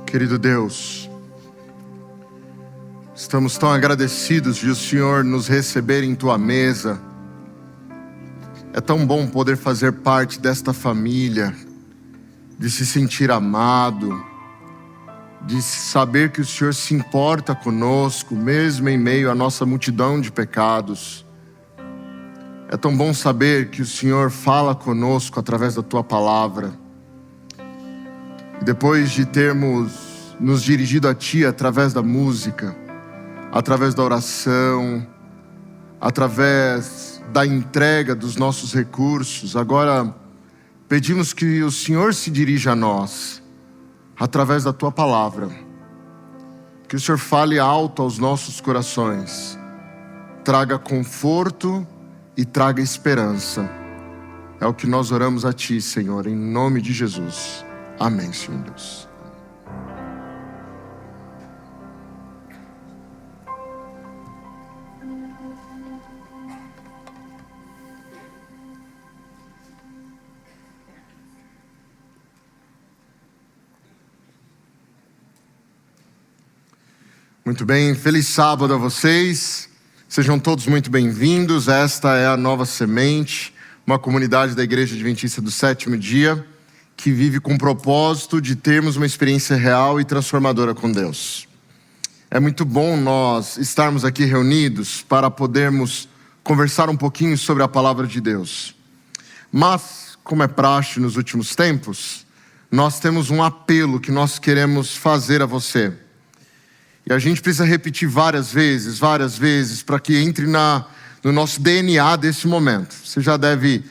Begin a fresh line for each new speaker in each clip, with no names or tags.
Querido Deus, estamos tão agradecidos de o Senhor nos receber em Tua mesa. É tão bom poder fazer parte desta família, de se sentir amado, de saber que o Senhor se importa conosco, mesmo em meio à nossa multidão de pecados. É tão bom saber que o Senhor fala conosco através da Tua palavra. E depois de termos nos dirigido a Ti através da música, através da oração, através da entrega dos nossos recursos, agora pedimos que o Senhor se dirija a nós, através da Tua palavra. Que o Senhor fale alto aos nossos corações, traga conforto e traga esperança. É o que nós oramos a Ti, Senhor, em nome de Jesus. Amém, Senhor Deus. Muito bem, feliz sábado a vocês. Sejam todos muito bem-vindos. Esta é a Nova Semente, uma comunidade da Igreja Adventista do Sétimo Dia, que vive com o propósito de termos uma experiência real e transformadora com Deus. É muito bom nós estarmos aqui reunidos para podermos conversar um pouquinho sobre a palavra de Deus. Mas, como é praxe nos últimos tempos, nós temos um apelo que nós queremos fazer a você. E a gente precisa repetir várias vezes, para que entre no nosso DNA desse momento. Você já deve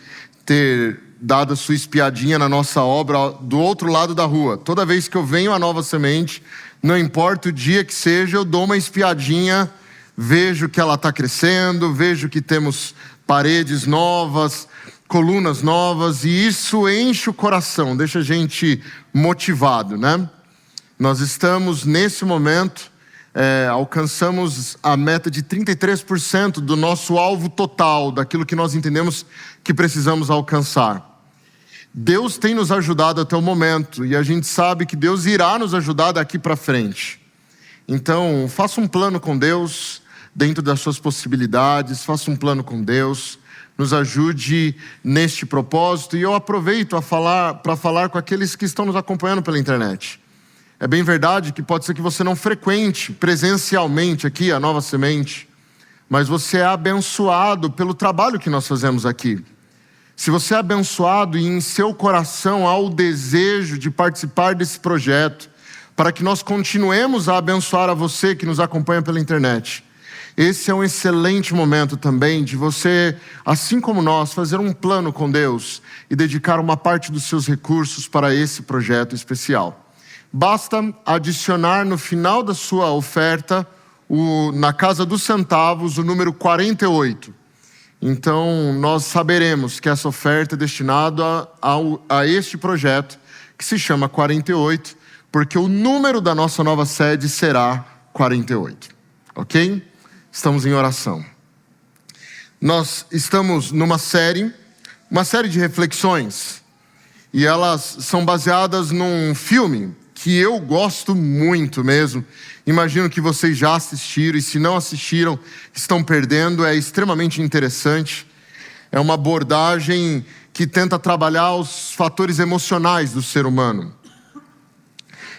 ter dado a sua espiadinha na nossa obra do outro lado da rua. Toda vez que eu venho à Nova Semente, não importa o dia que seja, eu dou uma espiadinha, vejo que ela está crescendo, vejo que temos paredes novas, colunas novas, e isso enche o coração, deixa a gente motivado, né? Nós estamos nesse momento, alcançamos a meta de 33% do nosso alvo total, daquilo que nós entendemos que precisamos alcançar. Deus tem nos ajudado até o momento, e a gente sabe que Deus irá nos ajudar daqui para frente. Então, faça um plano com Deus, dentro das suas possibilidades, faça um plano com Deus, nos ajude neste propósito, e eu aproveito para falar com aqueles que estão nos acompanhando pela internet. É bem verdade que pode ser que você não frequente presencialmente aqui a Nova Semente, mas você é abençoado pelo trabalho que nós fazemos aqui. Se você é abençoado e em seu coração há o desejo de participar desse projeto, para que nós continuemos a abençoar a você que nos acompanha pela internet, esse é um excelente momento também de você, assim como nós, fazer um plano com Deus e dedicar uma parte dos seus recursos para esse projeto especial. Basta adicionar no final da sua oferta, na casa dos centavos, o número 48. Então, nós saberemos que essa oferta é destinada a este projeto, que se chama 48, porque o número da nossa nova sede será 48. Ok? Estamos em oração. Nós estamos numa série de reflexões, e elas são baseadas num filme que eu gosto muito mesmo. Imagino que vocês já assistiram, e se não assistiram, estão perdendo. É extremamente interessante. É uma abordagem que tenta trabalhar os fatores emocionais do ser humano.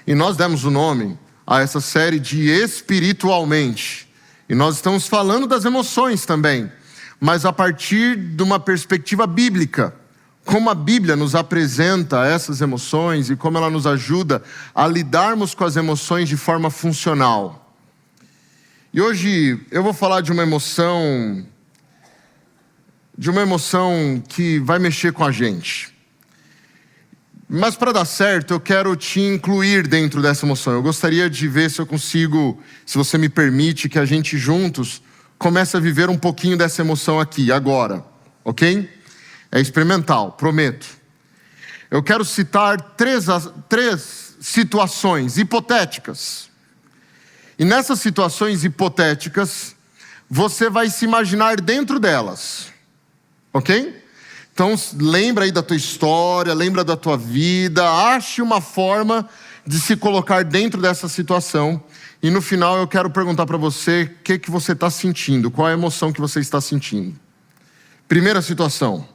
E nós demos o nome a essa série de Espiritualmente. E nós estamos falando das emoções também, mas a partir de uma perspectiva bíblica. Como a Bíblia nos apresenta essas emoções e como ela nos ajuda a lidarmos com as emoções de forma funcional. E hoje eu vou falar de uma emoção que vai mexer com a gente. Mas para dar certo, eu quero te incluir dentro dessa emoção. Eu gostaria de ver se eu consigo, se você me permite, que a gente juntos comece a viver um pouquinho dessa emoção aqui, agora, ok? É experimental, prometo. Eu quero citar três situações hipotéticas. E nessas situações hipotéticas, você vai se imaginar dentro delas. Ok? Então lembra aí da tua história, lembra da tua vida, ache uma forma de se colocar dentro dessa situação. E no final eu quero perguntar para você o que você está sentindo, qual é a emoção que você está sentindo. Primeira situação.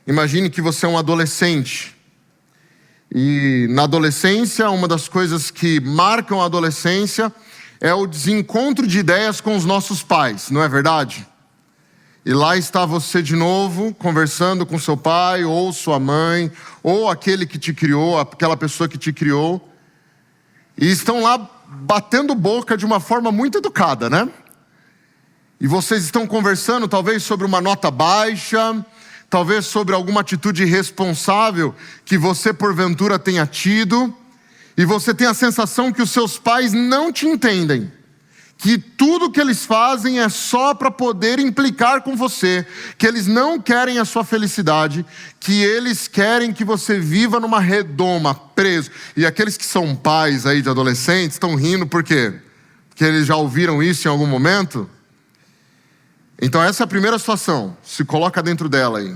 Imagine que você é um adolescente. E na adolescência, uma das coisas que marcam a adolescência é o desencontro de ideias com os nossos pais, não é verdade? E lá está você de novo, conversando com seu pai, ou sua mãe, ou aquele que te criou, aquela pessoa que te criou. E estão lá batendo boca de uma forma muito educada, né? E vocês estão conversando talvez sobre uma nota baixa, talvez sobre alguma atitude irresponsável que você porventura tenha tido. E você tem a sensação que os seus pais não te entendem. Que tudo que eles fazem é só para poder implicar com você, que eles não querem a sua felicidade, que eles querem que você viva numa redoma, preso. E aqueles que são pais aí de adolescentes estão rindo por quê? Porque eles já ouviram isso em algum momento? Então essa é a primeira situação, se coloca dentro dela aí.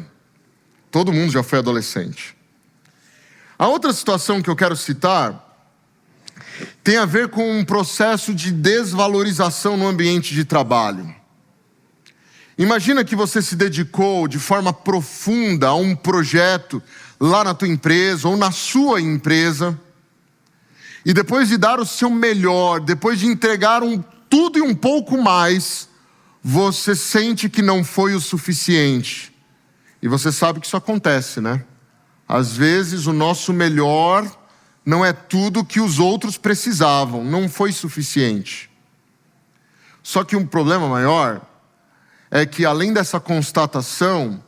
Todo mundo já foi adolescente. A outra situação que eu quero citar tem a ver com um processo de desvalorização no ambiente de trabalho. Imagina que você se dedicou de forma profunda a um projeto lá na tua empresa ou na sua empresa, e depois de dar o seu melhor, depois de entregar tudo e um pouco mais, você sente que não foi o suficiente. E você sabe que isso acontece, né? Às vezes o nosso melhor não é tudo que os outros precisavam, não foi suficiente. Só que um problema maior é que, além dessa constatação,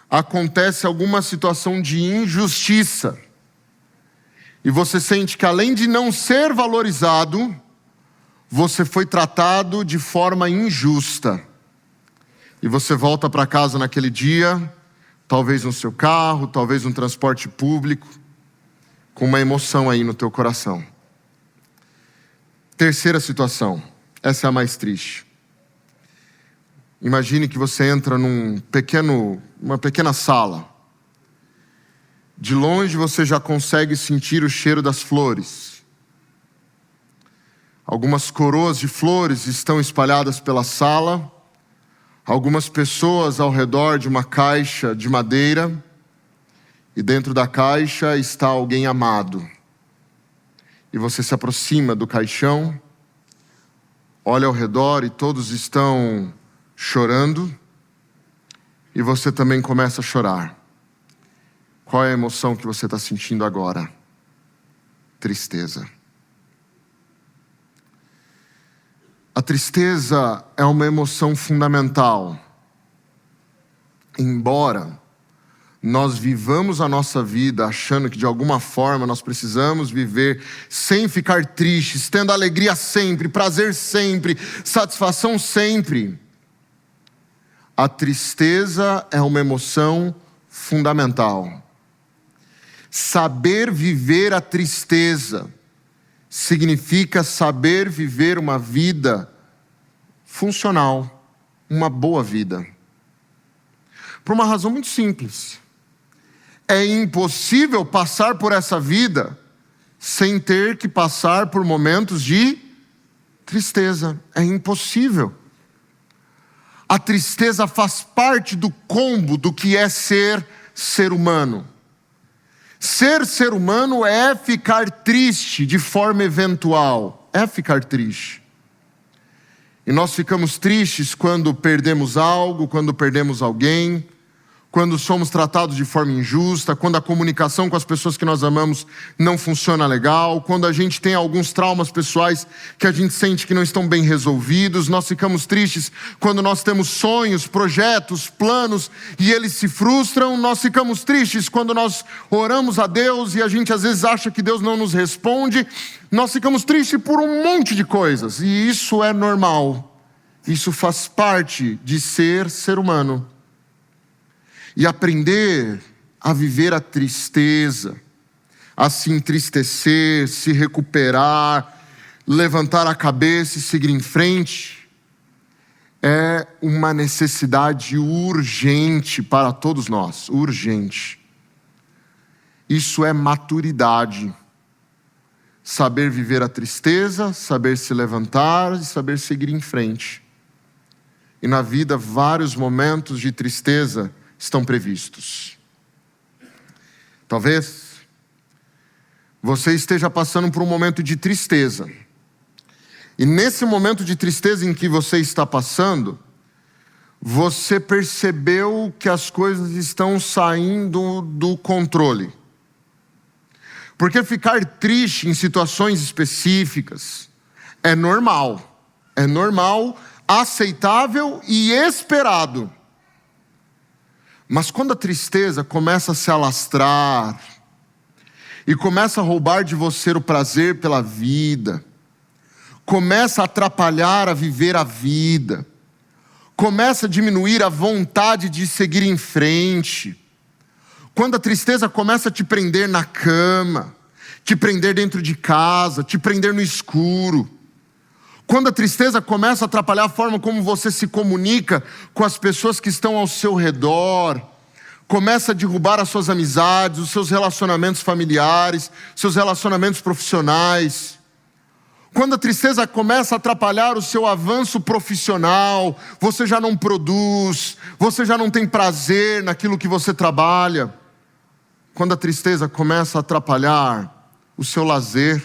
acontece alguma situação de injustiça. E você sente que, além de não ser valorizado, você foi tratado de forma injusta. E você volta para casa naquele dia, talvez no seu carro, talvez no transporte público, com uma emoção aí no teu coração. Terceira situação, essa é a mais triste. Imagine que você entra numa pequena sala. De longe você já consegue sentir o cheiro das flores. Algumas coroas de flores estão espalhadas pela sala. Algumas pessoas ao redor de uma caixa de madeira. E dentro da caixa está alguém amado. E você se aproxima do caixão, olha ao redor e todos estão chorando. E você também começa a chorar. Qual é a emoção que você está sentindo agora? Tristeza. A tristeza é uma emoção fundamental. Embora nós vivamos a nossa vida achando que de alguma forma nós precisamos viver sem ficar tristes, tendo alegria sempre, prazer sempre, satisfação sempre. A tristeza é uma emoção fundamental. Saber viver a tristeza significa saber viver uma vida funcional, uma boa vida. Por uma razão muito simples. É impossível passar por essa vida sem ter que passar por momentos de tristeza. É impossível. A tristeza faz parte do combo do que é ser humano. Ser humano é ficar triste de forma eventual. É ficar triste. E nós ficamos tristes quando perdemos algo, quando perdemos alguém, quando somos tratados de forma injusta, quando a comunicação com as pessoas que nós amamos não funciona legal, quando a gente tem alguns traumas pessoais que a gente sente que não estão bem resolvidos. Nós ficamos tristes quando nós temos sonhos, projetos, planos e eles se frustram. Nós ficamos tristes quando nós oramos a Deus e a gente às vezes acha que Deus não nos responde. Nós ficamos tristes por um monte de coisas e isso é normal. Isso faz parte de ser humano. E aprender a viver a tristeza, a se entristecer, se recuperar, levantar a cabeça e seguir em frente, é uma necessidade urgente para todos nós, urgente. Isso é maturidade. Saber viver a tristeza, saber se levantar e saber seguir em frente. E na vida, vários momentos de tristeza estão previstos. Talvez você esteja passando por um momento de tristeza. E nesse momento de tristeza em que você está passando, você percebeu que as coisas estão saindo do controle. Porque ficar triste em situações específicas é normal, aceitável e esperado. Mas quando a tristeza começa a se alastrar e começa a roubar de você o prazer pela vida, começa a atrapalhar a viver a vida, começa a diminuir a vontade de seguir em frente, quando a tristeza começa a te prender na cama, te prender dentro de casa, te prender no escuro, quando a tristeza começa a atrapalhar a forma como você se comunica com as pessoas que estão ao seu redor, começa a derrubar as suas amizades, os seus relacionamentos familiares, seus relacionamentos profissionais, quando a tristeza começa a atrapalhar o seu avanço profissional, você já não produz, você já não tem prazer naquilo que você trabalha. Quando a tristeza começa a atrapalhar o seu lazer,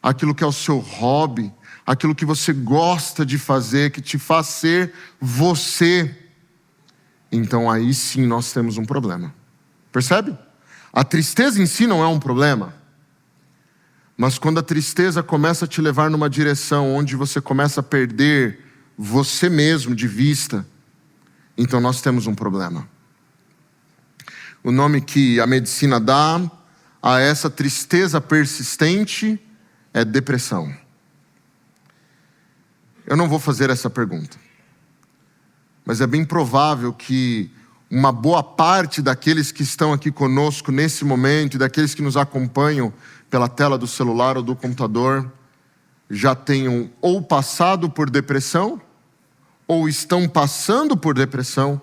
aquilo que é o seu hobby, aquilo que você gosta de fazer, que te faz ser você, então aí sim nós temos um problema. Percebe? A tristeza em si não é um problema. Mas quando a tristeza começa a te levar numa direção onde você começa a perder você mesmo de vista, então nós temos um problema. O nome que a medicina dá a essa tristeza persistente é depressão. Eu não vou fazer essa pergunta, mas é bem provável que uma boa parte daqueles que estão aqui conosco nesse momento e daqueles que nos acompanham pela tela do celular ou do computador já tenham ou passado por depressão, ou estão passando por depressão,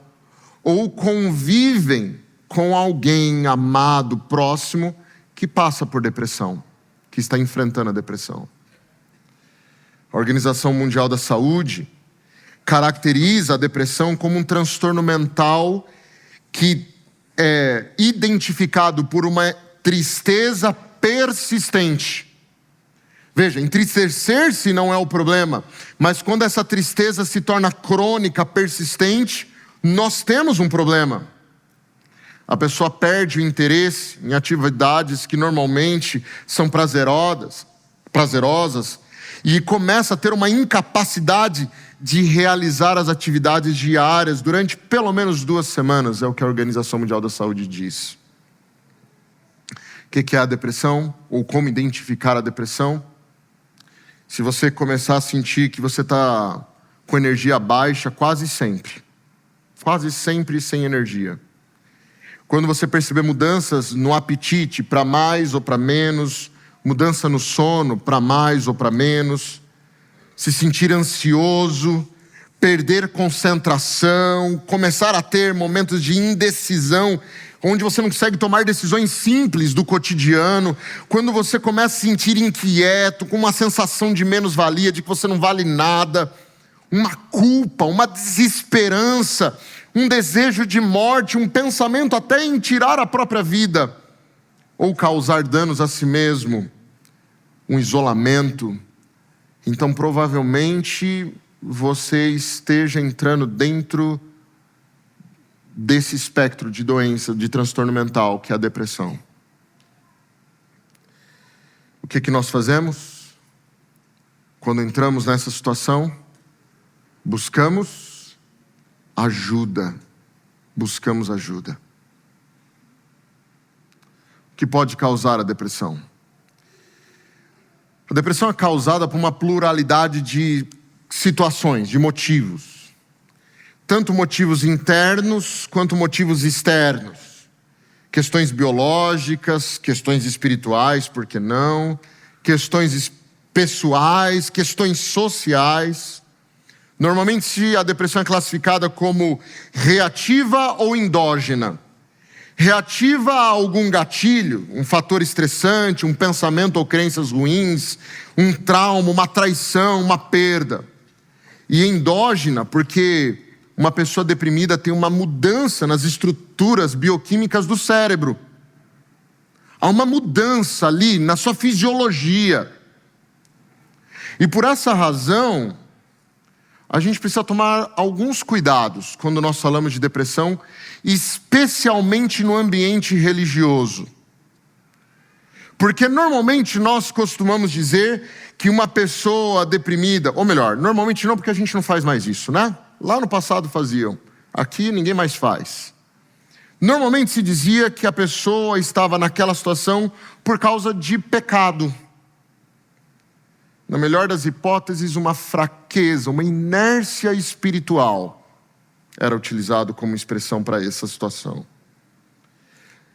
ou convivem com alguém amado, próximo, que passa por depressão, que está enfrentando a depressão. A Organização Mundial da Saúde caracteriza a depressão como um transtorno mental que é identificado por uma tristeza persistente. Veja, entristecer-se não é o problema, mas quando essa tristeza se torna crônica, persistente, nós temos um problema. A pessoa perde o interesse em atividades que normalmente são prazerosas e começa a ter uma incapacidade de realizar as atividades diárias durante pelo menos 2 semanas, é o que a Organização Mundial da Saúde diz. O que é a depressão? Ou como identificar a depressão? Se você começar a sentir que você está com energia baixa, quase sempre sem energia. Quando você perceber mudanças no apetite, para mais ou para menos, mudança no sono, para mais ou para menos, se sentir ansioso, perder concentração, começar a ter momentos de indecisão, onde você não consegue tomar decisões simples do cotidiano, quando você começa a se sentir inquieto, com uma sensação de menos-valia, de que você não vale nada, uma culpa, uma desesperança, um desejo de morte, um pensamento até em tirar a própria vida, ou causar danos a si mesmo, um isolamento, então provavelmente você esteja entrando dentro desse espectro de doença, de transtorno mental, que é a depressão. O que nós fazemos? Quando entramos nessa situação, buscamos ajuda. O que pode causar a depressão? A depressão é causada por uma pluralidade de situações, de motivos. Tanto motivos internos quanto motivos externos. Questões biológicas, questões espirituais, por que não? Questões pessoais, questões sociais. Normalmente a depressão é classificada como reativa ou endógena. Reativa a algum gatilho, um fator estressante, um pensamento ou crenças ruins, um trauma, uma traição, uma perda. E endógena, porque uma pessoa deprimida tem uma mudança nas estruturas bioquímicas do cérebro. Há uma mudança ali na sua fisiologia. E por essa razão, a gente precisa tomar alguns cuidados quando nós falamos de depressão, especialmente no ambiente religioso. Porque normalmente nós costumamos dizer que uma pessoa deprimida, ou melhor, normalmente não, porque a gente não faz mais isso, né? Lá no passado faziam, aqui ninguém mais faz. Normalmente se dizia que a pessoa estava naquela situação por causa de pecado. Na melhor das hipóteses, uma fraqueza, uma inércia espiritual era utilizado como expressão para essa situação.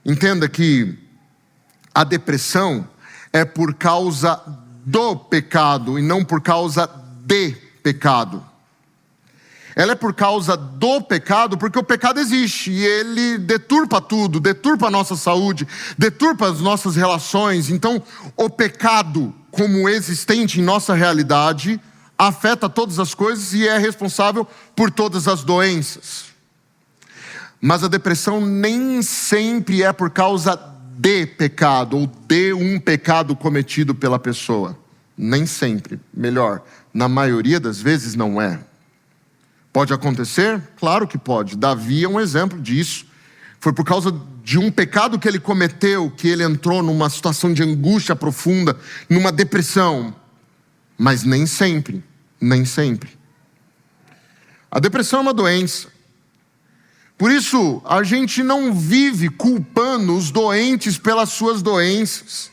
Entenda que a depressão é por causa do pecado e não por causa de pecado. Ela é por causa do pecado, porque o pecado existe e ele deturpa tudo, deturpa a nossa saúde, deturpa as nossas relações. Então, o pecado, como existente em nossa realidade, afeta todas as coisas e é responsável por todas as doenças. Mas a depressão nem sempre é por causa de pecado ou de um pecado cometido pela pessoa. Nem sempre. Melhor, na maioria das vezes não é. Pode acontecer? Claro que pode. Davi é um exemplo disso. Foi por causa de um pecado que ele cometeu que ele entrou numa situação de angústia profunda, numa depressão. Mas nem sempre. Nem sempre. A depressão é uma doença. Por isso, a gente não vive culpando os doentes pelas suas doenças.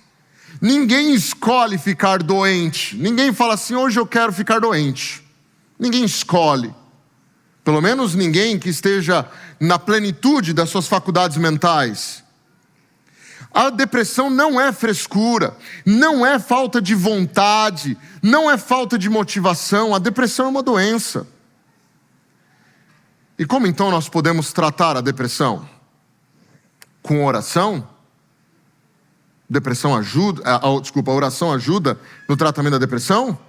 Ninguém escolhe ficar doente. Ninguém fala assim, hoje eu quero ficar doente. Ninguém escolhe. Pelo menos ninguém que esteja na plenitude das suas faculdades mentais. A depressão não é frescura, não é falta de vontade, não é falta de motivação. A depressão é uma doença. E como então nós podemos tratar a depressão? Com oração? A oração ajuda no tratamento da depressão?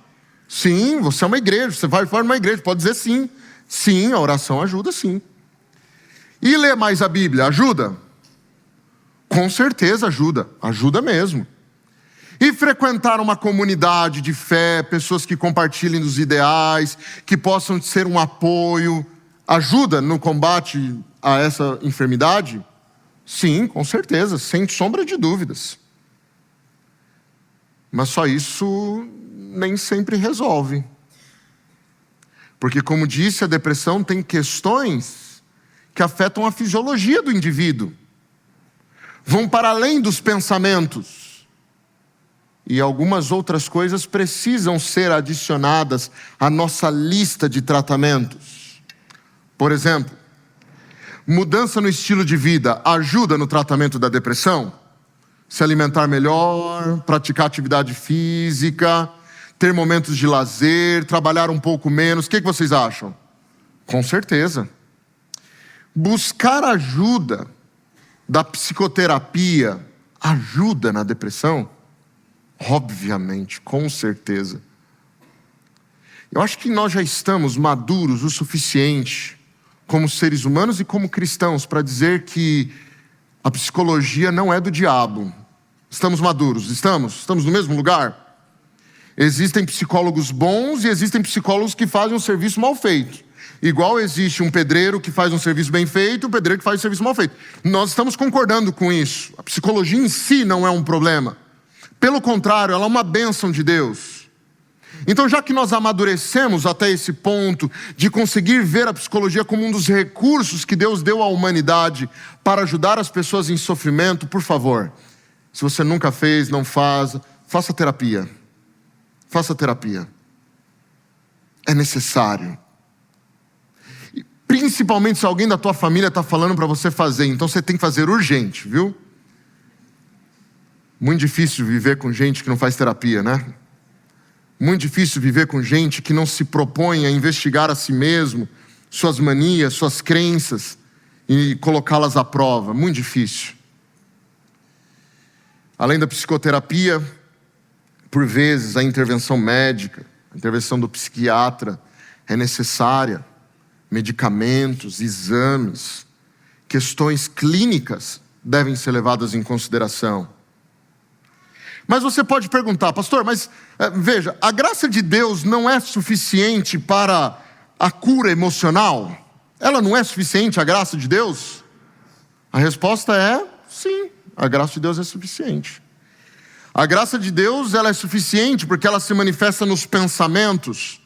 Sim, você é uma igreja, você vai fora de uma igreja, pode dizer sim. Sim, a oração ajuda sim. E ler mais a Bíblia ajuda? Com certeza ajuda, ajuda mesmo. E frequentar uma comunidade de fé, pessoas que compartilhem dos ideais, que possam ser um apoio, ajuda no combate a essa enfermidade? Sim, com certeza, sem sombra de dúvidas. Mas só isso nem sempre resolve. Porque, como disse, a depressão tem questões que afetam a fisiologia do indivíduo. Vão para além dos pensamentos. E algumas outras coisas precisam ser adicionadas à nossa lista de tratamentos. Por exemplo, mudança no estilo de vida ajuda no tratamento da depressão? Se alimentar melhor, praticar atividade física, ter momentos de lazer, trabalhar um pouco menos. O que vocês acham? Com certeza. Buscar ajuda da psicoterapia ajuda na depressão? Obviamente, com certeza. Eu acho que nós já estamos maduros o suficiente, como seres humanos e como cristãos, para dizer que a psicologia não é do diabo. Estamos maduros? Estamos no mesmo lugar? Existem psicólogos bons e existem psicólogos que fazem um serviço mal feito. Igual existe um pedreiro que faz um serviço bem feito e um pedreiro que faz um serviço mal feito. Nós estamos concordando com isso. A psicologia em si não é um problema. Pelo contrário, ela é uma bênção de Deus. Então, já que nós amadurecemos até esse ponto de conseguir ver a psicologia como um dos recursos que Deus deu à humanidade para ajudar as pessoas em sofrimento, por favor, se você nunca fez, não faz, faça terapia. Faça terapia. É necessário. E principalmente se alguém da tua família está falando para você fazer, então você tem que fazer urgente, viu? Muito difícil viver com gente que não faz terapia, né? Muito difícil viver com gente que não se propõe a investigar a si mesmo, suas manias, suas crenças e colocá-las à prova. Muito difícil. Além da psicoterapia, por vezes a intervenção médica, a intervenção do psiquiatra é necessária. Medicamentos, exames, questões clínicas devem ser levadas em consideração. Mas você pode perguntar, pastor, mas veja, a graça de Deus não é suficiente para a cura emocional? Ela não é suficiente, a graça de Deus? A resposta é sim, a graça de Deus é suficiente. A graça de Deus, ela é suficiente porque ela se manifesta nos pensamentos.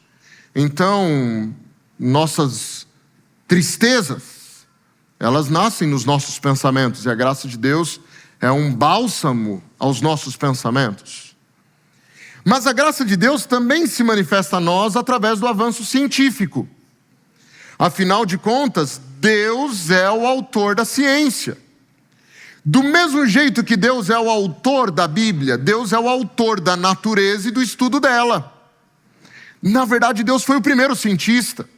Então, nossas tristezas, elas nascem nos nossos pensamentos, e a graça de Deus é um bálsamo aos nossos pensamentos. Mas a graça de Deus também se manifesta a nós através do avanço científico. Afinal de contas, Deus é o autor da ciência. Do mesmo jeito que Deus é o autor da Bíblia, Deus é o autor da natureza e do estudo dela. Na verdade, Deus foi o primeiro cientista.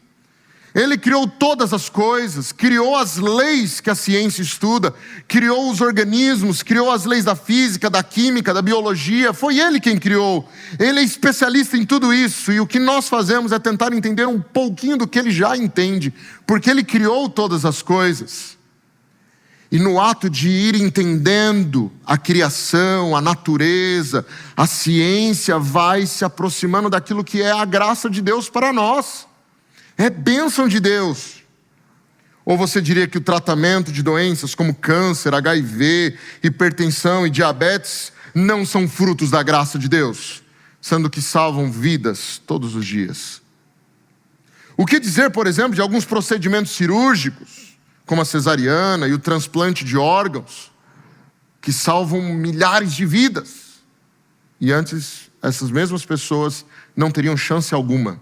Ele criou todas as coisas, criou as leis que a ciência estuda, criou os organismos, criou as leis da física, da química, da biologia. Foi Ele quem criou. Ele é especialista em tudo isso. E o que nós fazemos é tentar entender um pouquinho do que Ele já entende, porque Ele criou todas as coisas. E no ato de ir entendendo a criação, a natureza, a ciência vai se aproximando daquilo que é a graça de Deus para nós. É bênção de Deus. Ou você diria que o tratamento de doenças como câncer, HIV, hipertensão e diabetes não são frutos da graça de Deus, sendo que salvam vidas todos os dias. O que dizer, por exemplo, de alguns procedimentos cirúrgicos, como a cesariana e o transplante de órgãos, que salvam milhares de vidas, e antes essas mesmas pessoas não teriam chance alguma.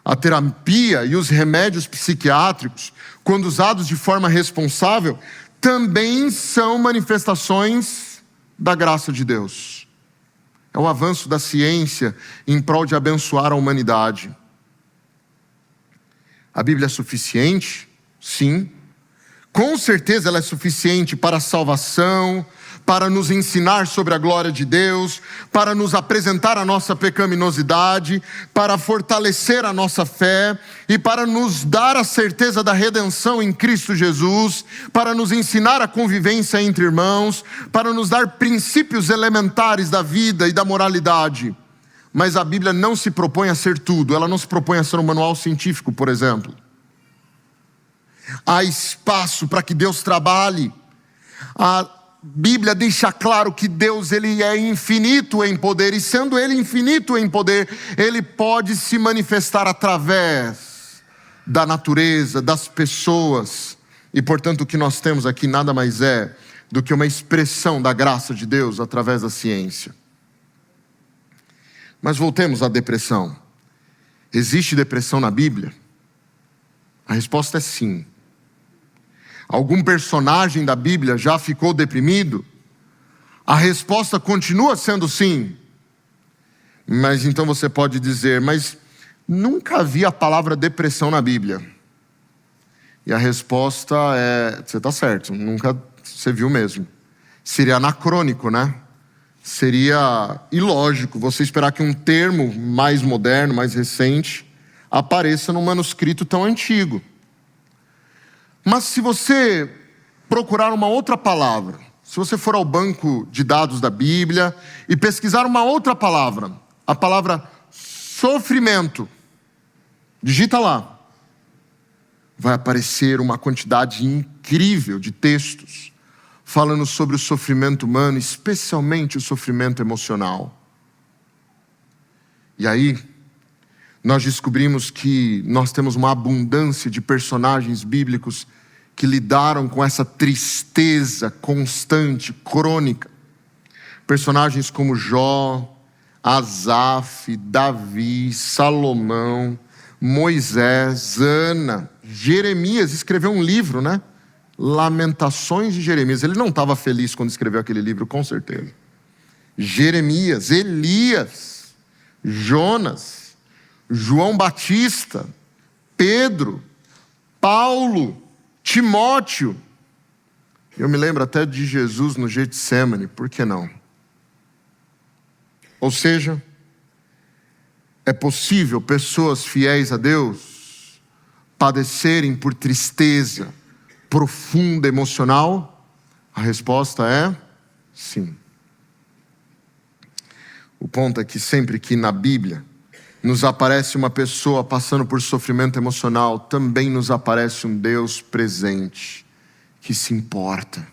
A terapia e os remédios psiquiátricos, quando usados de forma responsável, também são manifestações da graça de Deus. É o avanço da ciência em prol de abençoar a humanidade. A Bíblia é suficiente? Sim. Com certeza ela é suficiente para a salvação, para nos ensinar sobre a glória de Deus, para nos apresentar a nossa pecaminosidade, para fortalecer a nossa fé e para nos dar a certeza da redenção em Cristo Jesus, para nos ensinar a convivência entre irmãos, para nos dar princípios elementares da vida e da moralidade. Mas a Bíblia não se propõe a ser tudo, ela não se propõe a ser um manual científico, por exemplo. Há espaço para que Deus trabalhe. A Bíblia deixa claro que Deus ele é infinito em poder, e sendo Ele infinito em poder, Ele pode se manifestar através da natureza, das pessoas. E portanto o que nós temos aqui nada mais é do que uma expressão da graça de Deus através da ciência. Mas voltemos à depressão. Existe depressão na Bíblia? A resposta é sim. Algum personagem da Bíblia já ficou deprimido? A resposta continua sendo sim. Mas então você pode dizer, mas nunca vi a palavra depressão na Bíblia. E a resposta é, você está certo, nunca você viu mesmo. Seria anacrônico, né? Seria ilógico você esperar que um termo mais moderno, mais recente, apareça num manuscrito tão antigo. Mas se você procurar uma outra palavra, se você for ao banco de dados da Bíblia e pesquisar uma outra palavra, a palavra sofrimento, digita lá, vai aparecer uma quantidade incrível de textos falando sobre o sofrimento humano, especialmente o sofrimento emocional. E aí, nós descobrimos que nós temos uma abundância de personagens bíblicos que lidaram com essa tristeza constante, crônica. Personagens como Jó, Asaf, Davi, Salomão, Moisés, Ana, Jeremias escreveu um livro, né? Lamentações de Jeremias. Ele não estava feliz quando escreveu aquele livro, com certeza. Jeremias, Elias, Jonas, João Batista, Pedro, Paulo, Timóteo. Eu me lembro até de Jesus no Getsêmani, por que não? Ou seja, é possível pessoas fiéis a Deus padecerem por tristeza profunda emocional? A resposta é sim. O ponto é que sempre que na Bíblia nos aparece uma pessoa passando por sofrimento emocional, também nos aparece um Deus presente, que se importa,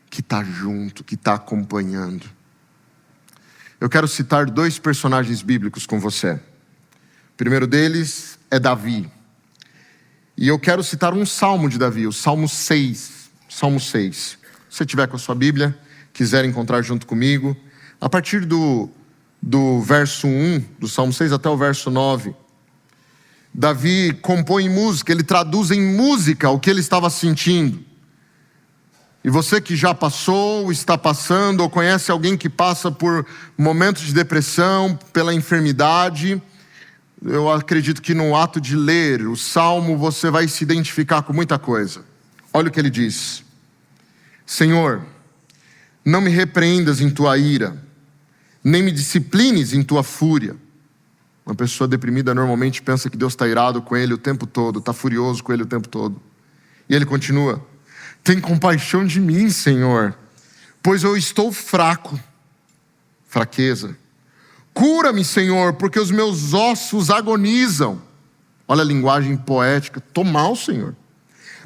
que está junto, que está acompanhando. Eu quero citar 2 personagens bíblicos com você. O primeiro deles é Davi. E eu quero citar um salmo de Davi, o Salmo 6. Salmo 6. Se você tiver com a sua Bíblia, quiser encontrar junto comigo, a partir do verso 1 do Salmo 6 até o verso 9, Davi compõe em música, ele traduz em música o que ele estava sentindo. E você que já passou, está passando, ou conhece alguém que passa por momentos de depressão, pela enfermidade, eu acredito que no ato de ler o Salmo você vai se identificar com muita coisa. Olha o que ele diz: Senhor, não me repreendas em tua ira, nem me disciplines em tua fúria. Uma pessoa deprimida normalmente pensa que Deus está irado com ele o tempo todo, está furioso com ele o tempo todo. E ele continua: tem compaixão de mim, Senhor, pois eu estou fraco. Fraqueza. Cura-me, Senhor, porque os meus ossos agonizam. Olha a linguagem poética. Estou mal, Senhor.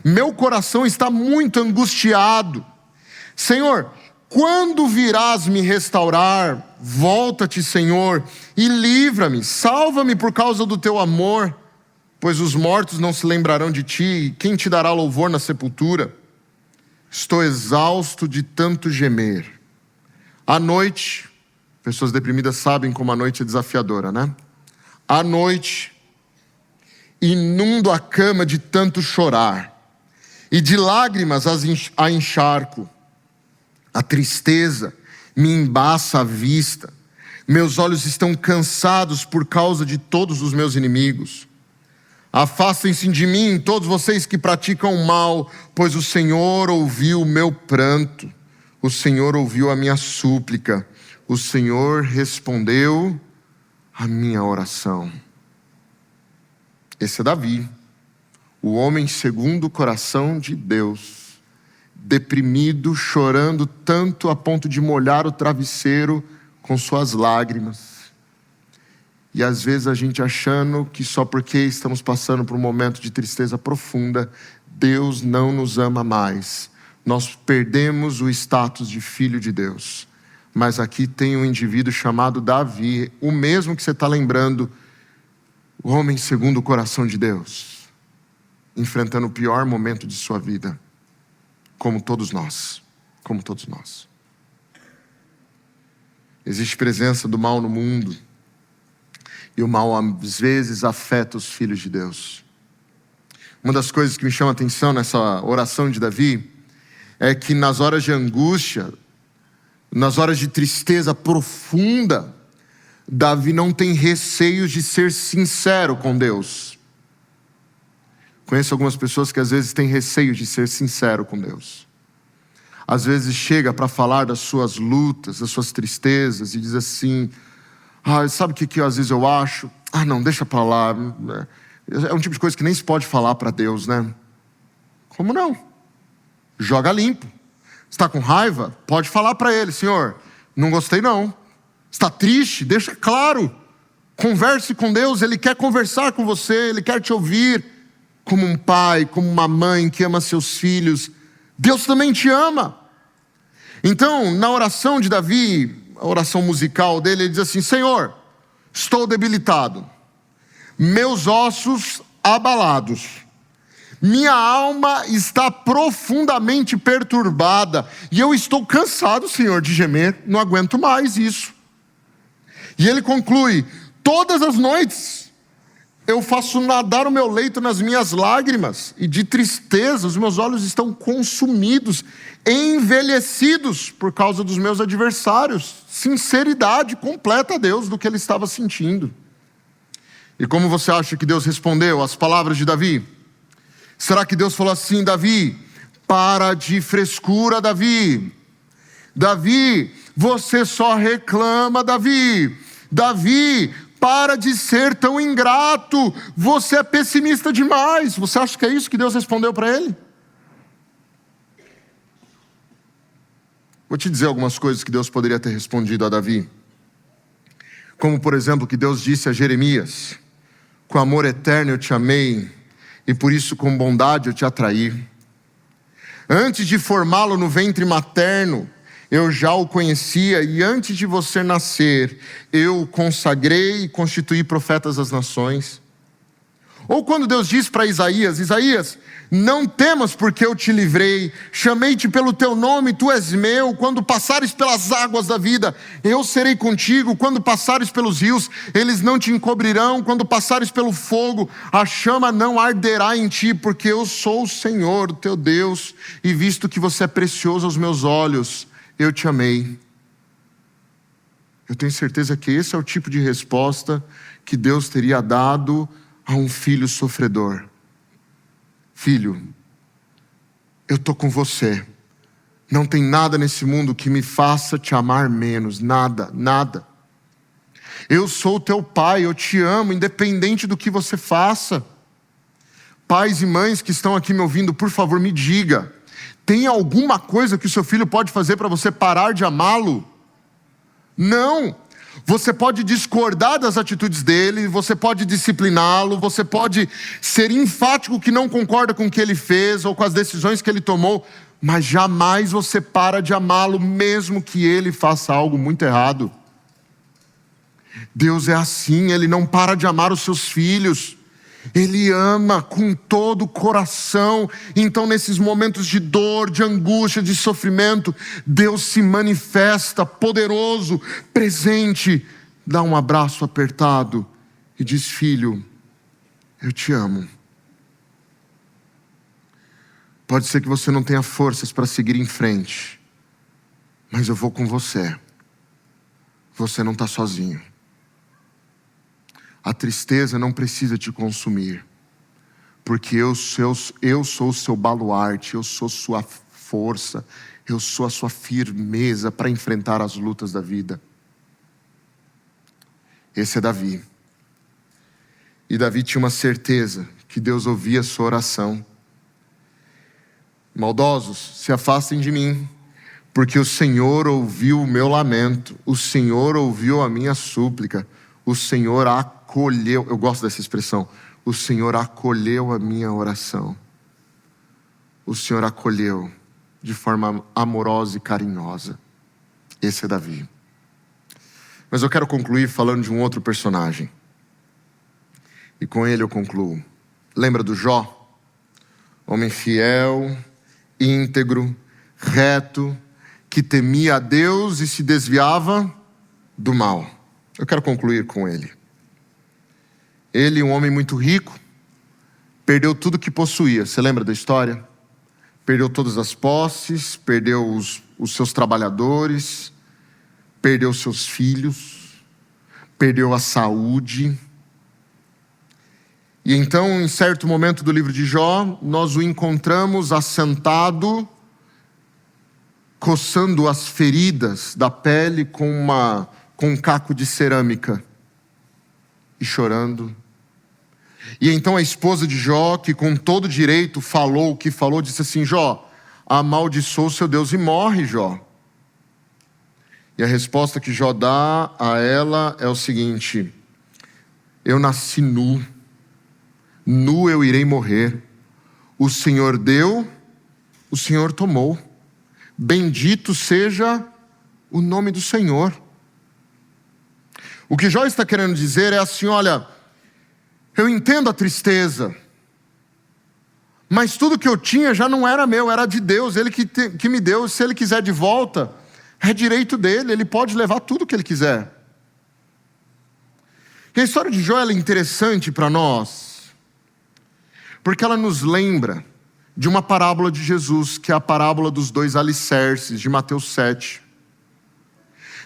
Meu coração está muito angustiado. Senhor, quando virás me restaurar? Volta-te, Senhor, e livra-me, salva-me por causa do teu amor, pois os mortos não se lembrarão de ti, e quem te dará louvor na sepultura? Estou exausto de tanto gemer. À noite, pessoas deprimidas sabem como a noite é desafiadora, né? À noite, inundo a cama de tanto chorar, e de lágrimas a encharco. A tristeza me embaça a vista. Meus olhos estão cansados por causa de todos os meus inimigos. Afastem-se de mim, todos vocês que praticam o mal, pois o Senhor ouviu o meu pranto. O Senhor ouviu a minha súplica. O Senhor respondeu a minha oração. Esse é Davi, o homem segundo o coração de Deus. Deprimido, chorando tanto a ponto de molhar o travesseiro com suas lágrimas. E às vezes a gente achando que só porque estamos passando por um momento de tristeza profunda, Deus não nos ama mais. Nós perdemos o status de filho de Deus. Mas aqui tem um indivíduo chamado Davi, o mesmo que você está lembrando, o homem segundo o coração de Deus, enfrentando o pior momento de sua vida. Como todos nós. Existe presença do mal no mundo. E o mal às vezes afeta os filhos de Deus. Uma das coisas que me chama a atenção nessa oração de Davi é que nas horas de angústia, nas horas de tristeza profunda, Davi não tem receios de ser sincero com Deus. Conheço algumas pessoas que às vezes têm receio de ser sincero com Deus. Às vezes chega para falar das suas lutas, das suas tristezas e diz assim: sabe o que às vezes eu acho? Não, deixa para lá. É um tipo de coisa que nem se pode falar para Deus, né? Como não? Joga limpo. Está com raiva? Pode falar para Ele: Senhor, não gostei não. Está triste? Deixa claro. Converse com Deus, Ele quer conversar com você, Ele quer te ouvir. Como um pai, como uma mãe que ama seus filhos, Deus também te ama. Então, na oração de Davi, a oração musical dele, ele diz assim: Senhor, estou debilitado, meus ossos abalados, minha alma está profundamente perturbada, e eu estou cansado, Senhor, de gemer, não aguento mais isso. E ele conclui: todas as noites Eu faço nadar o meu leito nas minhas lágrimas, e de tristeza os meus olhos estão consumidos, envelhecidos por causa dos meus adversários. Sinceridade completa a Deus do que ele estava sentindo. E como você acha que Deus respondeu às palavras de Davi? Será que Deus falou assim: Davi, para de frescura, Davi. Davi, você só reclama, Davi. Davi, para de ser tão ingrato. Você é pessimista demais. Você acha que é isso que Deus respondeu para ele? Vou te dizer algumas coisas que Deus poderia ter respondido a Davi. Como, por exemplo, que Deus disse a Jeremias: com amor eterno eu te amei, e por isso com bondade eu te atraí. Antes de formá-lo no ventre materno, eu já o conhecia, e antes de você nascer, eu o consagrei e constituí profetas das nações. Ou quando Deus diz para Isaías: Isaías, não temas, porque eu te livrei, chamei-te pelo teu nome, tu és meu. Quando passares pelas águas da vida, eu serei contigo. Quando passares pelos rios, eles não te encobrirão. Quando passares pelo fogo, a chama não arderá em ti, porque eu sou o Senhor, o teu Deus, e visto que você é precioso aos meus olhos, eu te amei. Eu tenho certeza que esse é o tipo de resposta que Deus teria dado a um filho sofredor. Filho, eu estou com você. Não tem nada nesse mundo que me faça te amar menos. Nada, nada. Eu sou o teu pai, eu te amo, independente do que você faça. Pais e mães que estão aqui me ouvindo, por favor, me diga: tem alguma coisa que o seu filho pode fazer para você parar de amá-lo? Não. Você pode discordar das atitudes dele, você pode discipliná-lo, você pode ser enfático que não concorda com o que ele fez ou com as decisões que ele tomou, mas jamais você para de amá-lo, mesmo que ele faça algo muito errado. Deus é assim, Ele não para de amar os seus filhos. Ele ama com todo o coração. Então, nesses momentos de dor, de angústia, de sofrimento, Deus se manifesta poderoso, presente, dá um abraço apertado e diz: filho, eu te amo. Pode ser que você não tenha forças para seguir em frente, mas eu vou com você. Você não está sozinho. A tristeza não precisa te consumir, porque eu sou o seu baluarte, eu sou sua força, eu sou a sua firmeza para enfrentar as lutas da vida. Esse é Davi. E Davi tinha uma certeza que Deus ouvia a sua oração. Maldosos, se afastem de mim, porque o Senhor ouviu o meu lamento, o Senhor ouviu a minha súplica, o Senhor acolheu, eu gosto dessa expressão, o Senhor acolheu a minha oração. O Senhor acolheu de forma amorosa e carinhosa. Esse é Davi. Mas eu quero concluir falando de um outro personagem. E com ele eu concluo. Lembra do Jó? Homem fiel, íntegro, reto, que temia a Deus e se desviava do mal. Eu quero concluir com ele. Ele, um homem muito rico, perdeu tudo que possuía. Você lembra da história? Perdeu todas as posses, perdeu os seus trabalhadores, perdeu seus filhos, perdeu a saúde. E então, em certo momento do livro de Jó, nós o encontramos assentado, coçando as feridas da pele com um caco de cerâmica e chorando. E então a esposa de Jó, que com todo direito falou o que falou, disse assim: Jó, amaldiçoa o seu Deus e morre, Jó. E a resposta que Jó dá a ela é o seguinte: eu nasci nu, nu eu irei morrer. O Senhor deu, o Senhor tomou. Bendito seja o nome do Senhor. O que Jó está querendo dizer é assim: olha, eu entendo a tristeza, mas tudo que eu tinha já não era meu, era de Deus, Ele que me deu. Se Ele quiser de volta, é direito dele, Ele pode levar tudo que Ele quiser. E a história de Jó ela é interessante para nós, porque ela nos lembra de uma parábola de Jesus, que é a parábola dos 2 alicerces, de Mateus 7.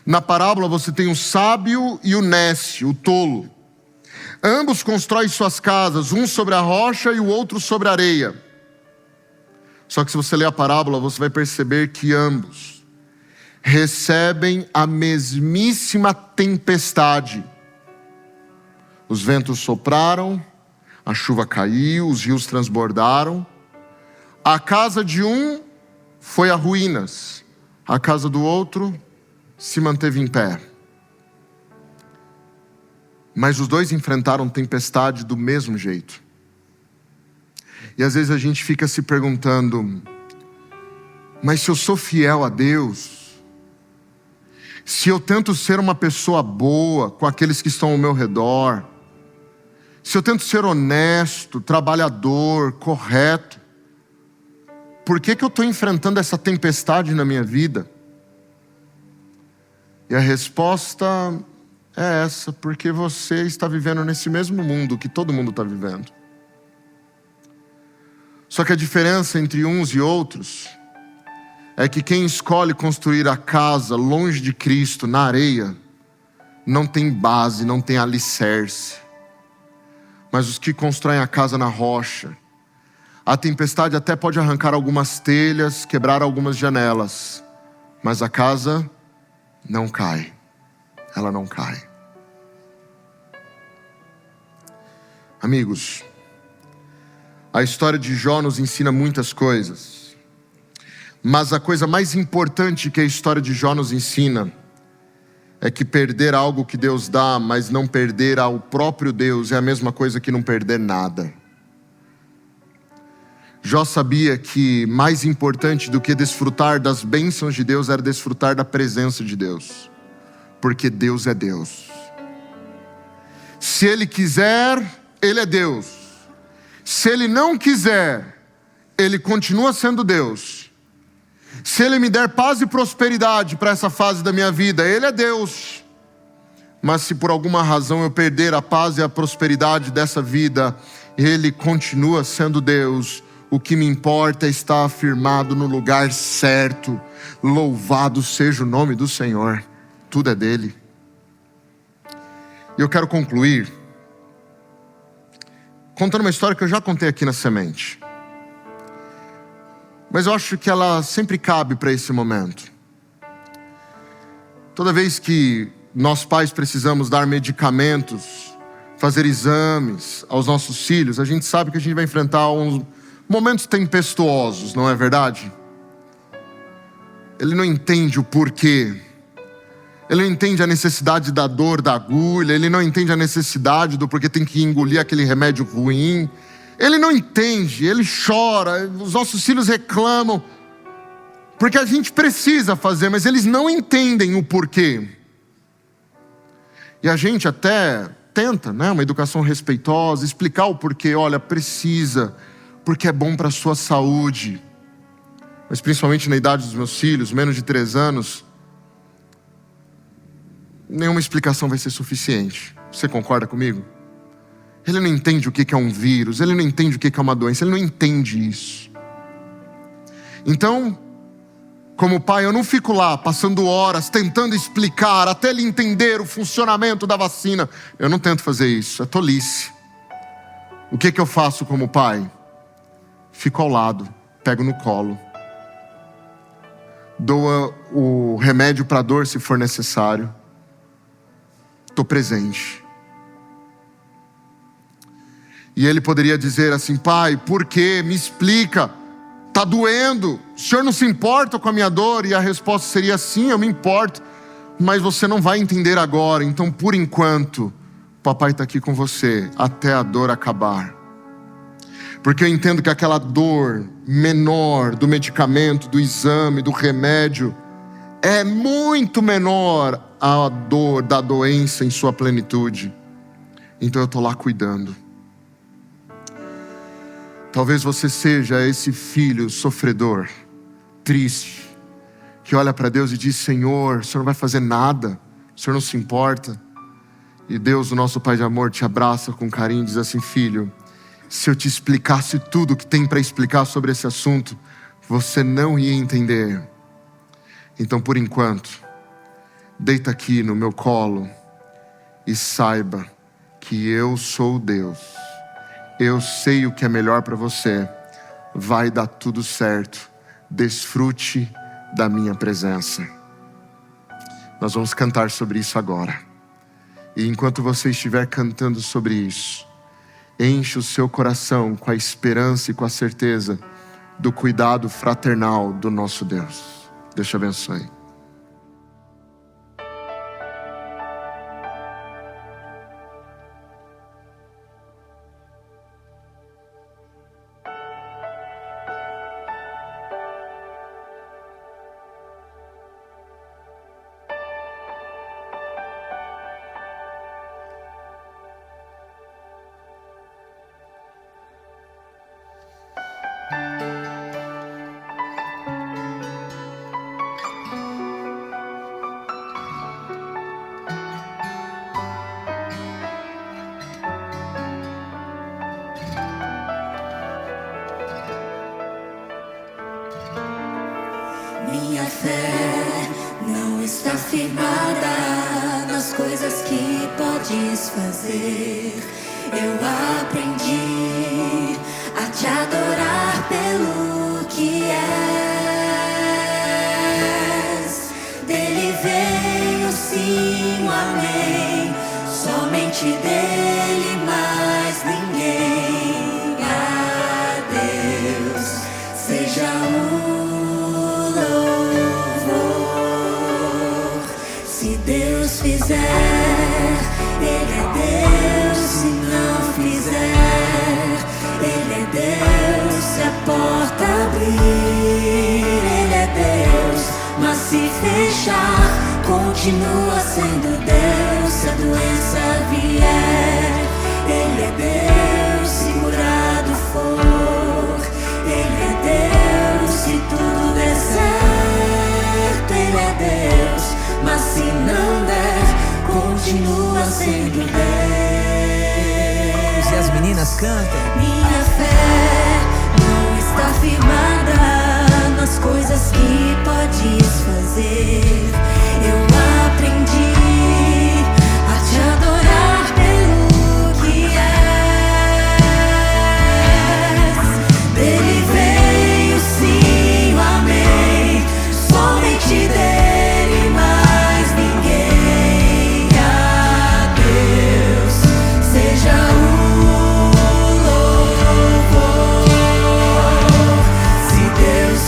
Na parábola você tem o sábio e o nécio, o tolo. Ambos constroem suas casas, um sobre a rocha e o outro sobre a areia. Só que se você ler a parábola, você vai perceber que ambos recebem a mesmíssima tempestade. Os ventos sopraram, a chuva caiu, os rios transbordaram. A casa de um foi a ruínas, a casa do outro se manteve em pé. Mas os dois enfrentaram tempestade do mesmo jeito. E às vezes a gente fica se perguntando, mas se eu sou fiel a Deus, se eu tento ser uma pessoa boa com aqueles que estão ao meu redor, se eu tento ser honesto, trabalhador, correto, por que eu estou enfrentando essa tempestade na minha vida? E a resposta é essa, porque você está vivendo nesse mesmo mundo que todo mundo está vivendo. Só que a diferença entre uns e outros é que quem escolhe construir a casa longe de Cristo, na areia, não tem base, não tem alicerce. Mas os que constroem a casa na rocha, a tempestade até pode arrancar algumas telhas, quebrar algumas janelas, mas a casa não cai. Ela não cai. Amigos, a história de Jó nos ensina muitas coisas, mas a coisa mais importante que a história de Jó nos ensina é que perder algo que Deus dá, mas não perder ao próprio Deus, é a mesma coisa que não perder nada. Jó sabia que mais importante do que desfrutar das bênçãos de Deus era desfrutar da presença de Deus, porque Deus é Deus. Se Ele quiser, Ele é Deus. Se Ele não quiser, Ele continua sendo Deus. Se Ele me der paz e prosperidade para essa fase da minha vida, Ele é Deus. Mas se por alguma razão eu perder a paz e a prosperidade dessa vida, Ele continua sendo Deus. O que me importa é estar afirmado no lugar certo. Louvado seja o nome do Senhor. Tudo é dele. E eu quero concluir contando uma história que eu já contei aqui na Semente, mas eu acho que ela sempre cabe para esse momento. Toda vez que nós pais precisamos dar medicamentos, fazer exames aos nossos filhos, a gente sabe que a gente vai enfrentar uns momentos tempestuosos, não é verdade? Ele não entende o porquê. Ele não entende a necessidade da dor da agulha. Ele não entende a necessidade do porquê tem que engolir aquele remédio ruim. Ele não entende, ele chora. Os nossos filhos reclamam, porque a gente precisa fazer, mas eles não entendem o porquê. E a gente até tenta, né, uma educação respeitosa, explicar o porquê. Olha, precisa, porque é bom para a sua saúde. Mas principalmente na idade dos meus filhos, menos de 3 anos, nenhuma explicação vai ser suficiente. Você concorda comigo? Ele não entende o que é um vírus, ele não entende o que é uma doença, ele não entende isso. Então, como pai, eu não fico lá passando horas tentando explicar até ele entender o funcionamento da vacina. Eu não tento fazer isso, é tolice. O que eu faço como pai? Fico ao lado, pego no colo, dou o remédio para a dor se for necessário. Estou presente. E ele poderia dizer assim: pai, por quê? Me explica. Está doendo. O senhor não se importa com a minha dor? E a resposta seria: sim, eu me importo, mas você não vai entender agora. Então, por enquanto, papai está aqui com você até a dor acabar. Porque eu entendo que aquela dor menor do medicamento, do exame, do remédio, é muito menor a dor da doença em sua plenitude. Então eu estou lá cuidando. Talvez você seja esse filho sofredor, triste, que olha para Deus e diz: Senhor, o Senhor não vai fazer nada, o Senhor não se importa. E Deus, o nosso Pai de amor, te abraça com carinho e diz assim: filho, se eu te explicasse tudo o que tem para explicar sobre esse assunto, você não ia entender. Então, por enquanto, deita aqui no meu colo e saiba que eu sou Deus. Eu sei o que é melhor para você. Vai dar tudo certo. Desfrute da minha presença. Nós vamos cantar sobre isso agora. E enquanto você estiver cantando sobre isso, enche o seu coração com a esperança e com a certeza do cuidado fraternal do nosso Deus. Deus te abençoe.
Minha fé não está firmada nas coisas que podes fazer. Eu aprendi a te adorar pelo que és. Dele vem o sim, o amém. Somente dele, mais ninguém. A Deus seja Deus fizer, Ele é Deus. Se não fizer, Ele é Deus. Se a porta abrir, Ele é Deus. Mas se fechar, continua sendo Deus. Se a doença vier, Ele é Deus. Se curado for, Ele é Deus. Se tudo der certo, Ele é Deus. Mas se não der, continua sendo Deus.
E as meninas cantam.
Minha fé não está firmada nas coisas que podes fazer. Eu aprendi a te adorar pelo que és. Dele veio sim, o amém. Somente dele.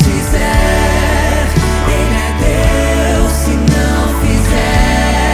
Fizer, Ele é Deus. Se não fizer,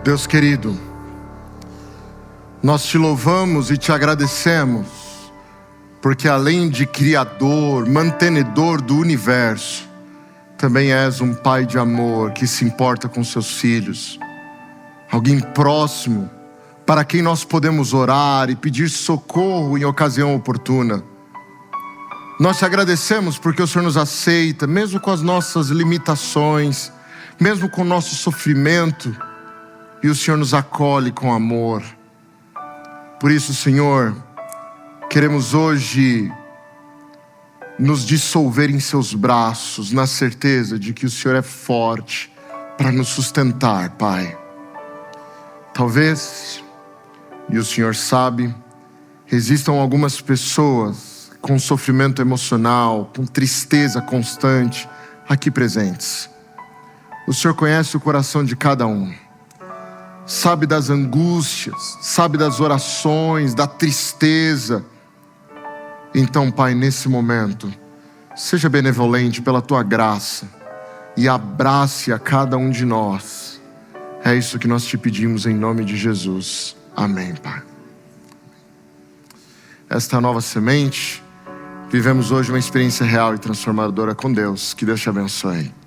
Deus querido, nós te louvamos e te agradecemos, porque além de Criador, mantenedor do universo, também és um Pai de amor que se importa com seus filhos. Alguém próximo, para quem nós podemos orar e pedir socorro em ocasião oportuna. Nós te agradecemos porque o Senhor nos aceita, mesmo com as nossas limitações, mesmo com o nosso sofrimento, e o Senhor nos acolhe com amor. Por isso, Senhor, queremos hoje nos dissolver em seus braços, na certeza de que o Senhor é forte para nos sustentar, Pai. Talvez, e o Senhor sabe, existam algumas pessoas com sofrimento emocional, com tristeza constante, aqui presentes. O Senhor conhece o coração de cada um, sabe das angústias, sabe das orações, da tristeza. Então, Pai, nesse momento, seja benevolente pela Tua graça e abrace a cada um de nós. É isso que nós te pedimos em nome de Jesus. Amém, Pai. Esta nova semente, vivemos hoje uma experiência real e transformadora com Deus. Que Deus te abençoe.